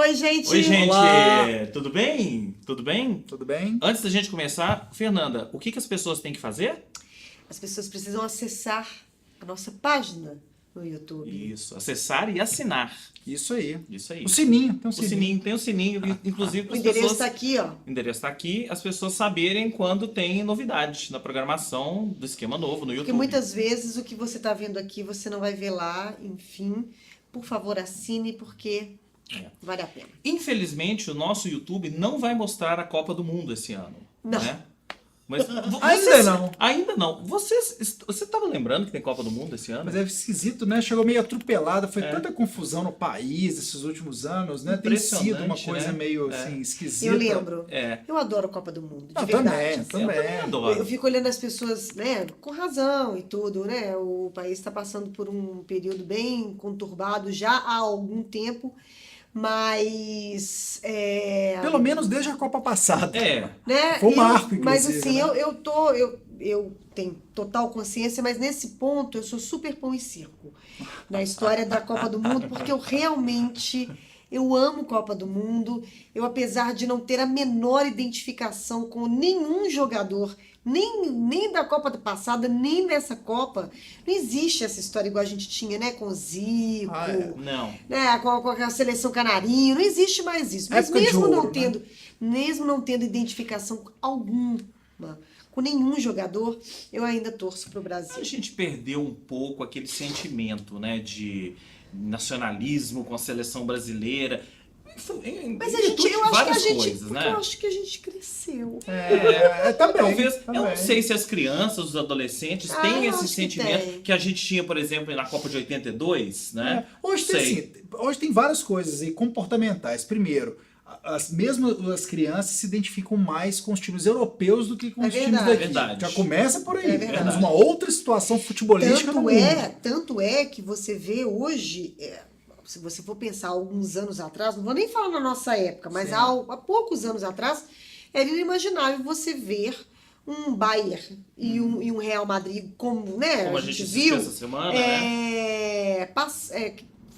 Oi, gente! Oi, gente! Olá. Tudo bem? Tudo bem? Tudo bem? Antes da gente começar, Fernanda, o que as pessoas têm que fazer? As pessoas precisam acessar a nossa página no YouTube. Isso, acessar e assinar. Isso aí. Isso aí. O sininho, tem um O sininho, tem o sininho, inclusive O para as endereço pessoas... está aqui, ó. O endereço está aqui, as pessoas saberem quando tem novidade na programação do Esquema Novo no YouTube. Porque muitas vezes o que você está vendo aqui você não vai ver lá, enfim. Por favor, assine porque vale a pena. Infelizmente, o nosso YouTube não vai mostrar a Copa do Mundo esse ano. Não. Né? Mas Ainda não. Ainda não. Você estava lembrando que tem Copa do Mundo esse ano? Mas é esquisito, né? Chegou meio atropelada, foi tanta confusão no país esses últimos anos, né? Tem sido uma coisa né? meio assim, esquisita. Eu lembro. É. Eu adoro Copa do Mundo, de Não, verdade. também. Eu também adoro. Eu fico olhando as pessoas, né, com razão e tudo, né? O país está passando por um período bem conturbado já há algum tempo, mas Pelo menos desde a Copa passada. né? Foi um marco, Mas inclusive, assim, né? eu tenho total consciência, mas nesse ponto eu sou super pão e circo na história da Copa do Mundo, porque eu amo Copa do Mundo. Eu, apesar de não ter a menor identificação com nenhum jogador, nem da Copa passada, nem dessa Copa, não existe essa história igual a gente tinha, né? Com o Zico, Não. né? Com a seleção canarinho, não existe mais isso. Mas Época de mesmo ouro, né? mesmo não tendo identificação alguma com nenhum jogador, eu ainda torço pro Brasil. A gente perdeu um pouco aquele sentimento, né, de nacionalismo com a seleção brasileira. Mas eu acho que a gente cresceu. Talvez, também. eu não sei se as crianças, os adolescentes têm eu esse acho que sentimento tem. que a gente tinha, por exemplo, na Copa de 82, né? Hoje tem várias coisas aí comportamentais. Primeiro, mesmo as crianças se identificam mais com os times europeus do que com os times daqui. Verdade. Já começa por aí. É verdade. Temos uma outra situação futebolística no mundo. Tanto é que você vê hoje, se você for pensar alguns anos atrás, não vou nem falar na nossa época, mas há poucos anos atrás, era inimaginável você ver um Bayern e um Real Madrid, como, né, Como a gente viu, essa semana, né?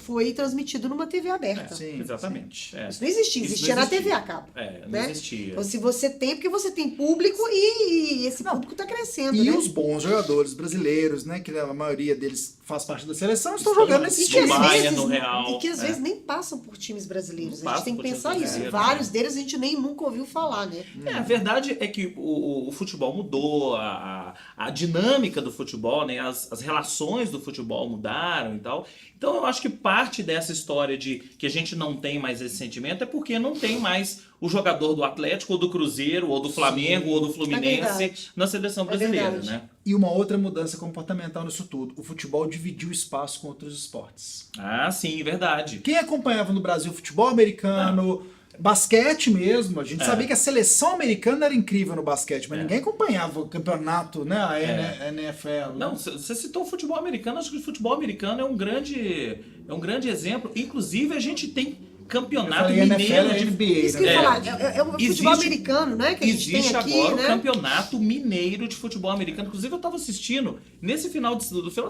Foi transmitido numa TV aberta. Sim, exatamente. Isso não existia, Isso existia não na TV a cabo. não né? existia. Então, se você tem, porque você tem público e esse público está crescendo, E né? os bons jogadores brasileiros, né? Que a maioria deles faz parte da seleção, estão jogando nesses E que às times. Bayern, no Real, e que às vezes nem passam por times brasileiros. Não A gente tem que passam por pensar times isso. brasileiros, Vários deles a gente nem nunca ouviu falar, né? A verdade é que o futebol mudou, a dinâmica do futebol, né? As relações do futebol mudaram e tal. Então eu acho que parte dessa história de que a gente não tem mais esse sentimento é porque não tem mais o jogador do Atlético, ou do Cruzeiro, ou do Flamengo, ou do Fluminense verdade. na seleção brasileira, verdade. né? E uma outra mudança comportamental nisso tudo. O futebol dividiu espaço com outros esportes. Ah, sim, verdade. Quem acompanhava no Brasil futebol americano, basquete mesmo, a gente sabia que a seleção americana era incrível no basquete, mas ninguém acompanhava o campeonato, né? A NFL. Não, você citou o futebol americano, acho que o futebol americano é um grande exemplo. Inclusive, a gente tem campeonato NFL mineiro é de NBA, Isso que eu ia né? falar. É o futebol americano, né? Que a gente Existe tem aqui, agora né? o campeonato mineiro de futebol americano. Inclusive, eu estava assistindo, nesse final de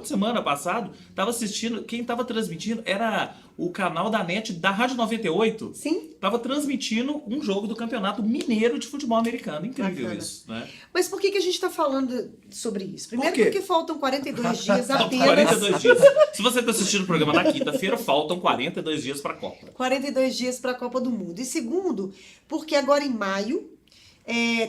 semana passado, estava assistindo, quem estava transmitindo era o canal da NET da Rádio 98. Sim. Estava transmitindo um jogo do campeonato mineiro de futebol americano. Incrível Bacana. isso, né? Mas por que a gente está falando sobre isso? Primeiro Por quê? porque faltam 42 dias Faltam apenas. 42 dias. Se você está assistindo o programa na quinta-feira, faltam 42 dias para a Copa. 42 dias para a Copa do Mundo. E segundo, porque agora em maio,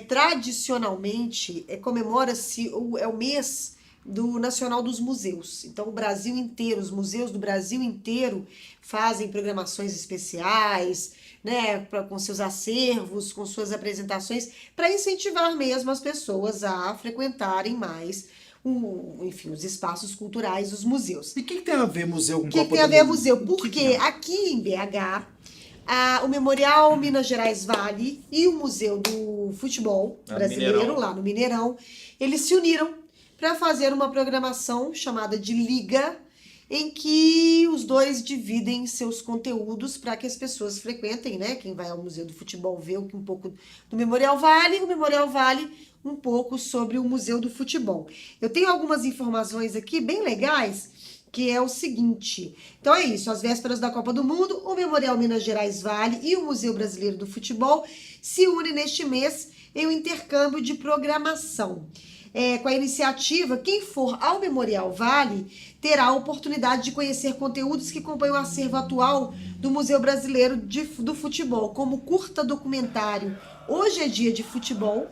tradicionalmente, comemora-se, é o mês do Nacional dos Museus. Então, o Brasil inteiro, os museus do Brasil inteiro fazem programações especiais, né, com seus acervos, com suas apresentações, para incentivar mesmo as pessoas a frequentarem mais os espaços culturais, os museus. E o que tem a ver museu com O que Copa tem a do ver Mundo? museu? O que Porque tem a ver? aqui em BH, o Memorial Minas Gerais Vale e o Museu do Futebol Brasileiro, Mineirão. lá no Mineirão, eles se uniram para fazer uma programação chamada de Liga, em que os dois dividem seus conteúdos para que as pessoas frequentem, né? Quem vai ao Museu do Futebol vê um pouco do Memorial Vale, o Memorial Vale um pouco sobre o Museu do Futebol. Eu tenho algumas informações aqui bem legais que é o seguinte. Então é isso, às vésperas da Copa do Mundo, o Memorial Minas Gerais Vale e o Museu Brasileiro do Futebol se unem neste mês em um intercâmbio de programação. Com a iniciativa, quem for ao Memorial Vale terá a oportunidade de conhecer conteúdos que compõem o acervo atual do Museu Brasileiro do Futebol, como curta documentário Hoje é Dia de Futebol.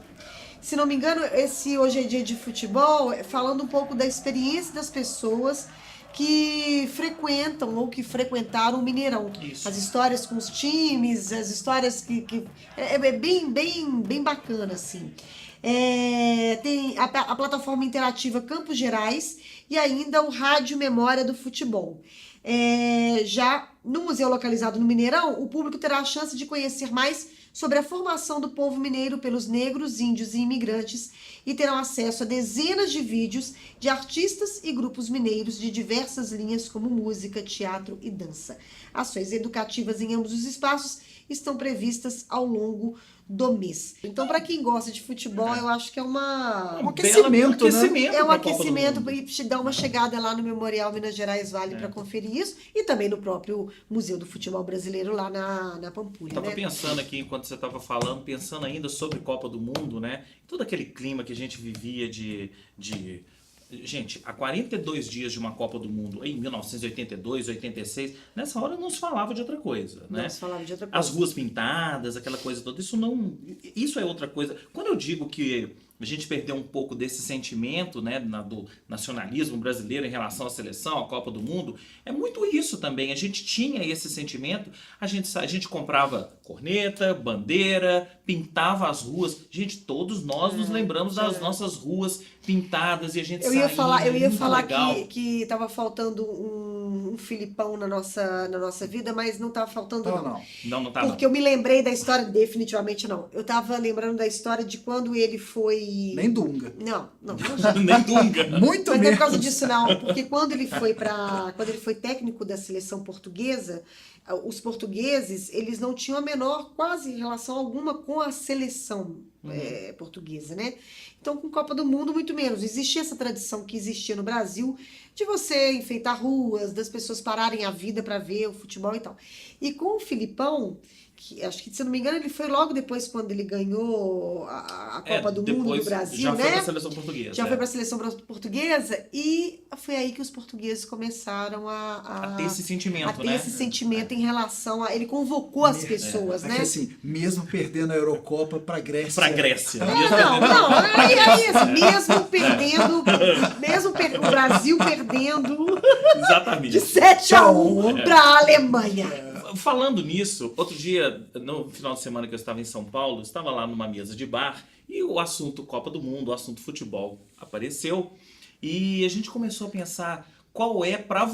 Se não me engano, esse Hoje é Dia de Futebol é falando um pouco da experiência das pessoas que frequentam ou que frequentaram o Mineirão. Isso. As histórias com os times, as histórias que é bem bacana, assim. Tem a plataforma interativa Campos Gerais e ainda o Rádio Memória do Futebol. Já no museu localizado no Mineirão, o público terá a chance de conhecer mais sobre a formação do povo mineiro pelos negros, índios e imigrantes e terão acesso a dezenas de vídeos de artistas e grupos mineiros de diversas linhas como música, teatro e dança. Ações educativas em ambos os espaços estão previstas ao longo do mês. Então, para quem gosta de futebol, eu acho que é um aquecimento, né? É um aquecimento e te dar uma chegada lá no Memorial Minas Gerais Vale para conferir isso e também no próprio Museu do Futebol Brasileiro lá na Pampulha. Tava pensando aqui, enquanto você estava falando, pensando ainda sobre Copa do Mundo, né? Todo aquele clima que a gente vivia de... Gente, há 42 dias de uma Copa do Mundo, em 1982, 86, nessa hora não se falava de outra coisa, né? Não se falava de outra coisa. As ruas pintadas, aquela coisa toda, isso é outra coisa. Quando eu digo que a gente perdeu um pouco desse sentimento, né, do nacionalismo brasileiro em relação à seleção, à Copa do Mundo, é muito isso também. A gente tinha esse sentimento, a gente comprava corneta, bandeira, pintava as ruas. Gente, todos nós nos lembramos das nossas ruas pintadas e a gente saía. Eu ia falar legal. que tava faltando um Filipão na nossa vida, mas não tava faltando Não tá. Porque eu me lembrei da história, definitivamente não. Eu tava lembrando da história de quando ele foi... Nem Dunga. Não. Nem Dunga. Muito Mas menos. não é por causa disso, não. Porque quando ele foi técnico da seleção portuguesa, os portugueses, eles não tinham a menor, quase, relação alguma com a seleção portuguesa, né? Então, com Copa do Mundo, muito menos. Existia essa tradição que existia no Brasil de você enfeitar ruas, das pessoas pararem a vida para ver o futebol e tal. E com o Filipão, que acho que, se não me engano, ele foi logo depois quando ele ganhou a Copa do Mundo do Brasil, já né? foi pra seleção portuguesa. Já foi para a seleção portuguesa e foi aí que os portugueses começaram a ter esse sentimento, a ter esse sentimento em relação a... Ele convocou as pessoas, né? É que assim, mesmo perdendo a Eurocopa pra Grécia. Pra Grécia. Mesmo o Brasil perdendo Exatamente. de 7-1 para a Alemanha. Falando nisso, outro dia, no final de semana que eu estava em São Paulo, estava lá numa mesa de bar e o assunto Copa do Mundo, o assunto futebol apareceu e a gente começou a pensar qual é para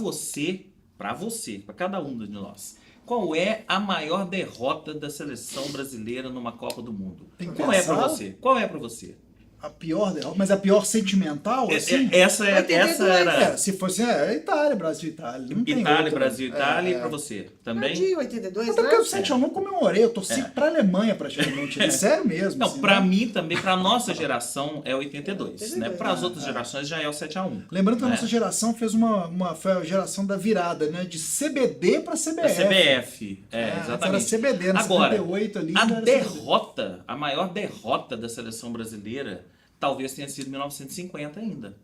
cada um de nós, qual é a maior derrota da seleção brasileira numa Copa do Mundo? Qual é para você? Qual é para você? A pior derrota, mas a pior sentimental, assim? Essa era... se fosse Itália, Brasil, Itália. Não tem Itália, outra. Brasil, Itália, e pra você também? De 82, Até porque o 7-1 não comemorei, eu torci pra Alemanha praticamente. É sério mesmo. Não, assim, pra né? mim também, pra nossa geração é 82, né? Para as outras gerações já é o 7-1. Lembrando que a nossa geração fez foi a geração da virada, né? De CBD pra CBF. Da CBF, exatamente. Era CBD, na Agora, 78 ali. a maior derrota da seleção brasileira talvez tenha sido 1950 ainda.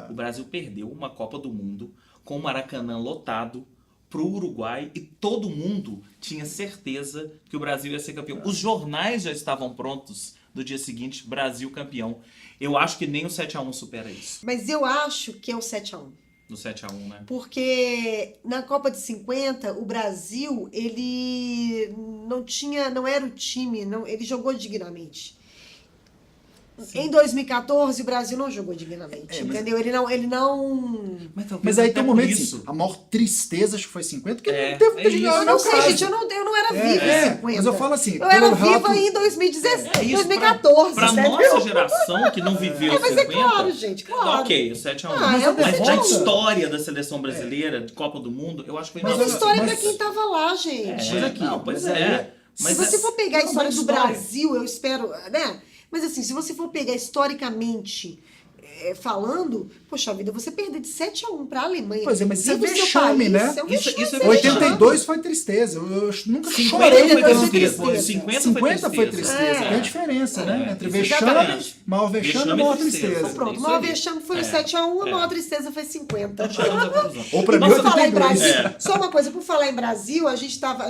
O Brasil perdeu uma Copa do Mundo com o Maracanã lotado pro Uruguai e todo mundo tinha certeza que o Brasil ia ser campeão. Os jornais já estavam prontos do dia seguinte, Brasil campeão. Eu acho que nem o 7-1 supera isso. Mas eu acho que é o 7-1. No 7-1, né? Porque na Copa de 50, o Brasil, ele não era o time, ele jogou dignamente. Sim. Em 2014, o Brasil não jogou dignamente, entendeu? Ele não... Mas aí tem um momento assim, a maior tristeza, acho que foi 50, que não teve muita gente. Eu não sei, gente, eu não era viva em 50. Mas eu falo assim... Eu era viva em 2014. Pra nossa geração, que não viveu mas 50... é claro, gente, claro. Ok, o 7-1. Mas da história da seleção brasileira, de Copa do Mundo, eu acho que foi... Mas a história é pra quem tava lá, gente. Se você for pegar a história do Brasil, eu espero, né? Mas assim, se você for pegar historicamente falando, poxa vida, você perder de 7-1 para a Alemanha. Pois é, mas isso é dentro do seu vexame, país, né? é um Isso vexame, é é um 82 foi tristeza. Eu nunca 50 chorei foi por tristeza. tristeza. 50 foi tristeza. É. Tem a diferença, né? Entre Exatamente. vexame, maior vexame e Vexame e maior tristeza. tristeza. Então, pronto, Isso o maior aí. vexame foi o É. 7-1, a É. maior tristeza foi 50. Chegamos à conclusão. Ou pra mim, Por falar em 82. Brasil, só uma coisa, por falar em Brasil, a gente tava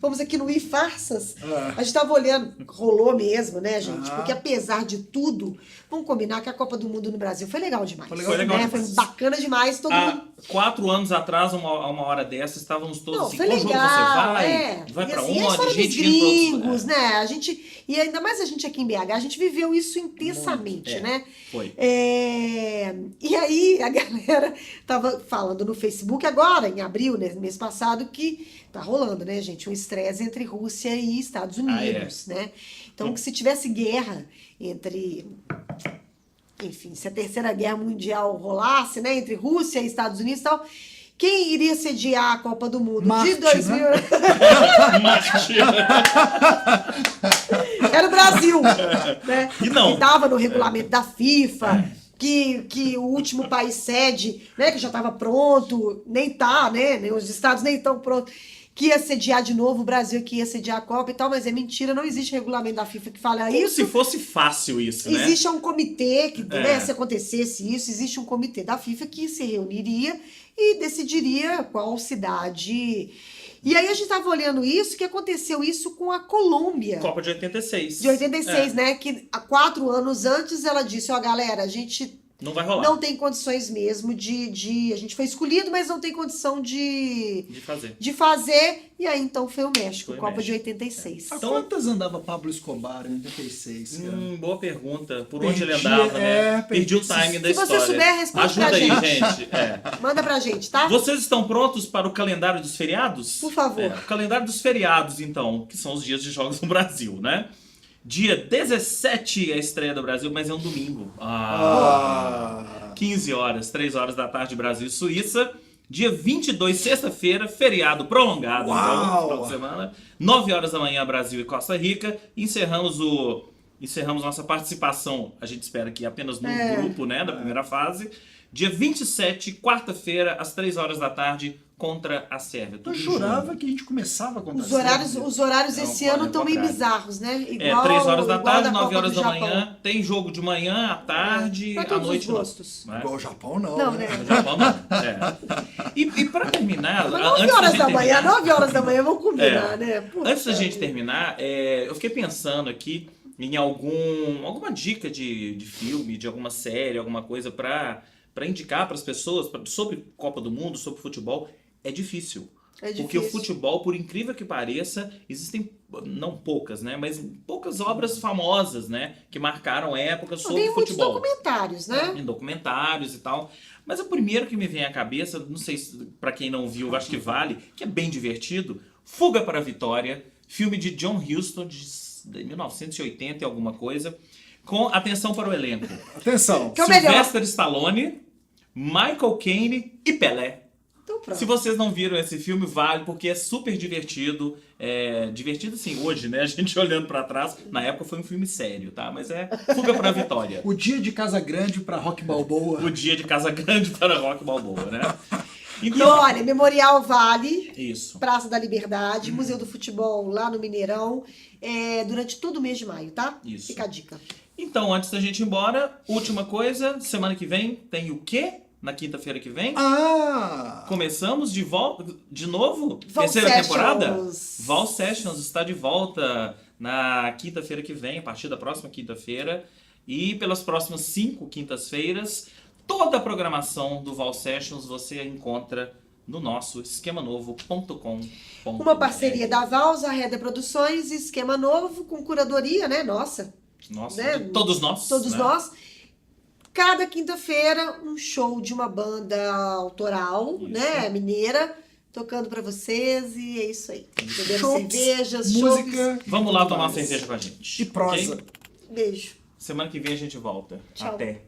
vamos aqui no Farsas, a gente tava olhando, rolou mesmo, né, gente? Ah. Porque apesar de tudo, vamos combinar que a Copa do Mundo no Brasil foi legal demais. Foi legal né? demais. Foi bacana demais, todo mundo... Há 4 anos atrás, uma hora dessa, estávamos todos Não, assim, foi qual legal, jogo você vai? Vai E pra assim, a onde? história dos Gente indo pra outros- gringos, né? A gente, e ainda mais a gente aqui em BH, a gente viveu isso intensamente, Muito, né? Foi. E aí a galera tava falando no Facebook agora, em abril, né, mês passado, que tá rolando, né, gente, um estresse entre Rússia e Estados Unidos, né? Então, que se tivesse guerra entre... Enfim, se a Terceira Guerra Mundial rolasse, né, entre Rússia e Estados Unidos e tal, quem iria sediar a Copa do Mundo Marte, de 2000? né? Marte. Era o Brasil, né? E não. Que tava no regulamento da FIFA, que o último país sede, né, que já estava pronto, nem tá, né? Nem os estados nem estão prontos. Que ia sediar de novo o Brasil, que ia sediar a Copa e tal, mas é mentira, não existe regulamento da FIFA que fala Como isso. se fosse fácil isso, né? Existe um comitê que, né, É. se acontecesse isso, existe um comitê da FIFA que se reuniria e decidiria qual cidade. E aí a gente estava olhando isso, que aconteceu isso com a Colômbia. Copa de 86. De 86, É, né? Que há 4 anos antes ela disse, ó, galera, a gente Não vai rolar não tem condições mesmo de... A gente foi escolhido, mas não tem condição de fazer. de fazer. E aí, então, foi o México, Foi o Copa de México. 86. A Então- quantas andava Pablo Escobar em 86, cara? Boa pergunta. Por onde ele Perdi, andava, né? perdi. Perdi o time da Se você história. souber, responde Ajuda pra aí, gente. gente. É. Manda pra gente, tá? Vocês estão prontos para o calendário dos feriados? Por favor. O calendário dos feriados, então, que são os dias de jogos no Brasil, né? Dia 17 é a estreia do Brasil, mas é um domingo. 15 horas, 3 horas da tarde, Brasil e Suíça. Dia 22, sexta-feira, feriado prolongado, Uau! então, final de semana. 9 horas da manhã, Brasil e Costa Rica. Encerramos nossa participação, a gente espera que apenas no grupo, né, da primeira fase. Dia 27, quarta-feira, às 3 horas da tarde, contra a Sérvia. Eu Tudo jurava junto. que a gente começava a contar Os horários Não, esse pode, ano é o estão meio contrário. bizarros, né? 3 horas da igual tarde, da 9 Copa horas do da Japão. manhã. Tem jogo de manhã, à tarde, Pra à todos noite os não. gostos. Né? Igual o Japão, não. Não, né? No Japão não. É. E pra terminar, Mas antes 9 da horas gente da manhã, terminar, 9 horas da manhã, vamos combinar, né? Puta antes da gente vida. terminar, eu fiquei pensando aqui em alguma dica de filme, de alguma série, alguma coisa pra indicar pras pessoas sobre Copa do Mundo, sobre futebol. É difícil. É Porque o difícil. futebol, por incrível que pareça, existem, não poucas, né? Mas poucas obras famosas, né? Que marcaram época sobre Tem muitos futebol. documentários, né? Em documentários e tal. Mas o primeiro que me vem à cabeça, não sei se pra quem não viu, acho que vale, que é bem divertido, Fuga para a Vitória, filme de John Huston, de 1980 e alguma coisa, com atenção para o elenco. Atenção. Que é o melhor. Sylvester Stallone, Michael Caine e Pelé. Então pronto. Se vocês não viram esse filme, vale, porque é super divertido. Divertido assim, hoje, né? A gente olhando pra trás, na época foi um filme sério, tá? Mas é Fuga pra Vitória. O dia de Casa Grande pra Rock Balboa. O dia de Casa Grande para Rock Balboa, né? Então, olha, Memorial Vale, Isso. Praça da Liberdade, Museu do Futebol lá no Mineirão, durante todo o mês de maio, tá? Isso. Fica a dica. Então, antes da gente ir embora, última coisa, semana que vem tem o quê? Na quinta-feira que vem? Começamos de volta, de novo? Val Terceira Sessions. temporada? Val Sessions está de volta na quinta-feira que vem, a partir da próxima quinta-feira. E pelas próximas 5 quintas-feiras, toda a programação do Val Sessions você encontra no nosso esquemanovo.com.br. Uma parceria da Vals, a Reda Produções e Esquema Novo, com curadoria, né? Nossa, Nossa, né? de todos nós. Todos né? nós. Cada quinta-feira, um show de uma banda autoral, Isso. né? Mineira, tocando pra vocês. E é isso aí. Bebendo Chopes, cervejas, música. Vamos lá tomar uma mais. cerveja com a gente. E prosa. ok? chopes. Beijo. Semana que vem a gente volta. Tchau. Até.